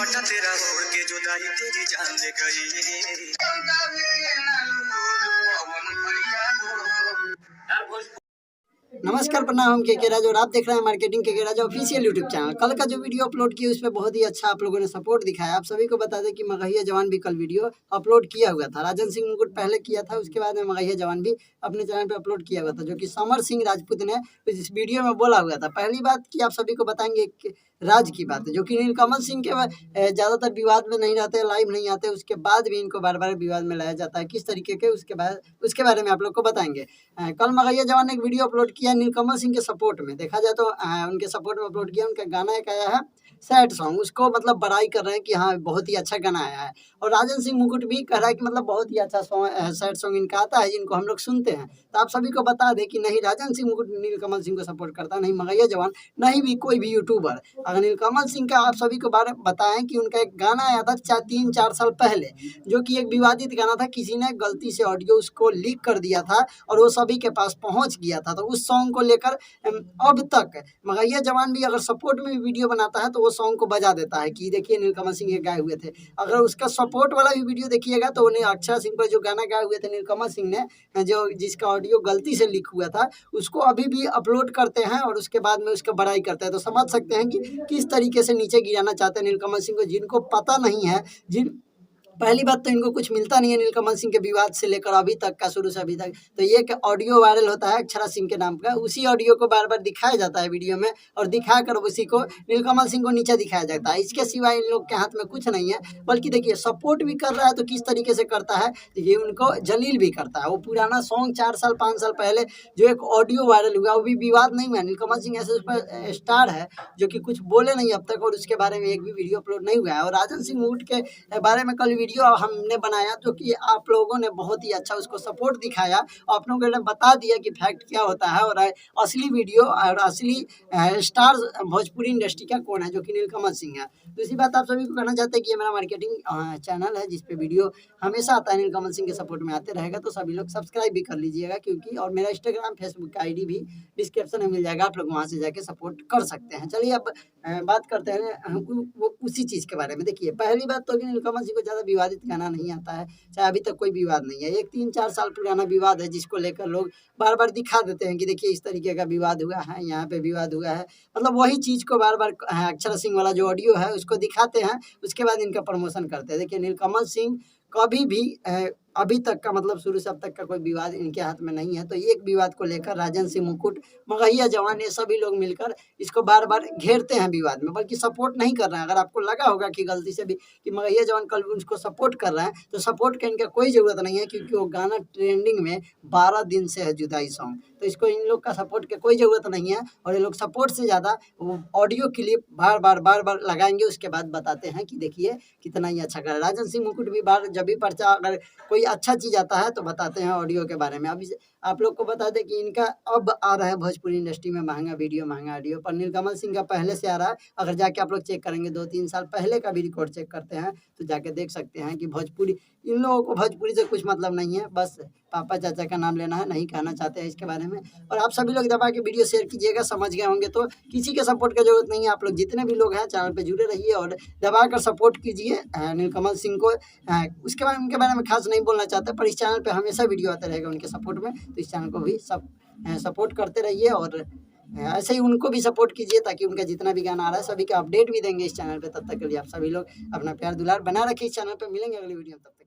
दुपट्टा तेरा ओढ़ के जुदाई तेरी जान ले गई। नमस्कार, प्रणाम। हम के राज और आप देख रहे हैं मार्केटिंग के राज ऑफिशियल यूट्यूब चैनल। कल का जो वीडियो अपलोड किया उस पर बहुत ही अच्छा आप लोगों ने सपोर्ट दिखाया। आप सभी को बता दें कि मगहिया जवान भी कल वीडियो अपलोड किया हुआ था। राजन सिंह मुकुट पहले किया था, उसके बाद में मगहिया जवान भी अपने चैनल पर अपलोड किया हुआ था, जो कि समर सिंह राजपूत ने इस वीडियो में बोला हुआ था। पहली बात कि आप सभी को बताएंगे राज की बात है, जो कि नीलकमल सिंह के ज़्यादातर विवाद में नहीं रहते, लाइव नहीं आते, उसके बाद भी इनको बार बार विवाद में लाया जाता है। किस तरीके के उसके बारे में आप लोग को बताएंगे। कल मगहिया जवान ने एक वीडियो अपलोड किया नीलकमल सिंह के सपोर्ट में। देखा जाए तो उनके सपोर्ट में अपलोड किया। उनका गाना एक आया है सैड सॉन्ग, उसको मतलब बड़ाई कर रहे हैं कि हाँ बहुत ही अच्छा गाना आया है। और राजन सिंह मुकुट भी कह रहा है कि मतलब बहुत ही अच्छा सैड सॉन्ग इनका आता है जिनको हम लोग सुनते हैं। तो आप सभी को बता दें कि नहीं राजन सिंह मुकुट नीलकमल सिंह को सपोर्ट करता, नहीं मगहिया जवान, नहीं भी कोई भी यूट्यूबर। अगर नीलकमल सिंह का आप सभी को बारे बताएं कि उनका एक गाना आया था 3-4 साल पहले, जो कि एक विवादित गाना था। किसी ने गलती से ऑडियो उसको लीक कर दिया था और वो सभी के पास पहुंच गया था। तो उस सॉन्ग को लेकर अब तक मगहिया जवान भी अगर सपोर्ट में भी वीडियो बनाता है तो वो सॉन्ग को बजा देता है कि देखिए नीलकमल सिंह ये गाए हुए थे। अगर उसका सपोर्ट वाला भी वीडियो देखिएगा तो उन्हें अक्षरा सिंह पर जो गाना गाए हुए थे नीलकमल सिंह ने, जो जिसका ऑडियो गलती से लीक हुआ था, उसको अभी भी अपलोड करते हैं और उसके बाद में उसका बड़ाई करते हैं। तो समझ सकते हैं कि किस तरीके से नीचे गिराना चाहते हैं नीलकमल सिंह को। जिनको पता नहीं है, पहली बात तो इनको कुछ मिलता नहीं है नीलकमल सिंह के विवाद से लेकर अभी तक का, शुरू से अभी तक। तो ये ऑडियो वायरल होता है अक्षरा सिंह के नाम का, उसी ऑडियो को बार बार दिखाया जाता है वीडियो में और दिखाकर उसी को नीलकमल सिंह को नीचे दिखाया जाता है। इसके सिवाय इन लोग के हाथ में कुछ नहीं है। बल्कि देखिए सपोर्ट भी कर रहा है तो किस तरीके से करता है, ये उनको जलील भी करता है। वो पुराना सॉन्ग 4 साल 5 साल पहले जो एक ऑडियो वायरल हुआ वो भी विवाद नहीं हुआ। नीलकमल सिंह ऐसे उस पर स्टार है जो कि कुछ बोले नहीं अब तक और उसके बारे में एक भी वीडियो अपलोड नहीं हुआ है। और राजन सिंह मुकुट के बारे में कल वीडियो हमने बनाया जो कि आप लोगों ने बहुत ही अच्छा उसको सपोर्ट दिखाया और आप लोगों ने बता दिया कि फैक्ट क्या होता है और असली वीडियो और असली स्टार भोजपुरी इंडस्ट्री का कौन है, जो कि नीलकमल सिंह है। दूसरी बात आप सभी को कहना चाहते हैं कि ये मेरा मार्केटिंग चैनल है जिसपे वीडियो हमेशा आता है, नीलकमल सिंह के सपोर्ट में आते रहेगा। तो सभी लोग सब्सक्राइब भी कर लीजिएगा क्योंकि, और मेरा इंस्टाग्राम फेसबुक का ID भी डिस्क्रिप्शन में मिल जाएगा, आप लोग वहाँ से जाके सपोर्ट कर सकते हैं। चलिए अब बात करते हैं हमको वो उसी चीज़ के बारे में। देखिए पहली बात तो कि नीलकमल सिंह को ज़्यादा विवादित गाना नहीं आता है, चाहे अभी तक कोई विवाद नहीं है। एक 3-4 साल पुराना विवाद है जिसको लेकर लोग बार बार दिखा देते हैं कि देखिए इस तरीके का विवाद हुआ है, यहाँ पे विवाद हुआ है। मतलब वही चीज़ को बार बार अक्षरा सिंह वाला जो ऑडियो है उसको दिखाते हैं, उसके बाद इनका प्रमोशन करते हैं। देखिए नीलकमल सिंह कभी भी अभी तक का मतलब शुरू से अब तक का कोई विवाद इनके हाथ में नहीं है। तो एक विवाद को लेकर राजन सिंह मुकुट, मगहिया जवान, ये सभी लोग मिलकर इसको बार बार घेरते हैं विवाद में, बल्कि सपोर्ट नहीं कर रहे हैं। अगर आपको लगा होगा कि गलती से भी कि मगहिया जवान कल उसको सपोर्ट कर रहे हैं, तो सपोर्ट करने की कोई ज़रूरत नहीं है क्योंकि वो गाना ट्रेंडिंग में 12 दिन से है, जुदाई सॉन्ग। तो इसको इन लोग का सपोर्ट की कोई ज़रूरत नहीं है और ये लोग सपोर्ट से ज़्यादा ऑडियो क्लिप बार बार लगाएंगे, उसके बाद बताते हैं कि देखिए कितना ही अच्छा कर। राजन सिंह मुकुट भी जब भी पर्चा अगर कोई अच्छा चीज़ आता है तो बताते हैं ऑडियो के बारे में। अभी आप लोग को बता दें कि इनका अब आ रहा है भोजपुरी इंडस्ट्री में महंगा वीडियो, महंगा ऑडियो, पर नीलकमल सिंह का पहले से आ रहा है। अगर जाके आप लोग चेक करेंगे 2-3 साल पहले का भी रिकॉर्ड चेक करते हैं तो जाके देख सकते हैं कि भोजपुरी, इन लोगों को भोजपुरी से कुछ मतलब नहीं है, बस पापा चाचा का नाम लेना है, नहीं कहना चाहते हैं इसके बारे में। और आप सभी लोग दबा के वीडियो शेयर कीजिएगा, समझ गए होंगे। तो किसी के सपोर्ट की जरूरत नहीं है, आप लोग जितने भी लोग हैं चैनल पे जुड़े रहिए और दबा कर सपोर्ट कीजिए नीलकमल सिंह को। उसके बाद उनके बारे में खास नहीं बोलना चाहते, पर इस चैनल पे हमेशा वीडियो आता रहेगा उनके सपोर्ट में। तो इस चैनल को भी सब सपोर्ट करते रहिए और ऐसे ही उनको भी सपोर्ट कीजिए ताकि उनका जितना भी गाना आ रहा है सभी का अपडेट भी देंगे इस चैनल पे। तब तक के लिए आप सभी लोग अपना प्यार दुलार बना रखिए इस चैनल पे। मिलेंगे अगली वीडियो में, तब तक।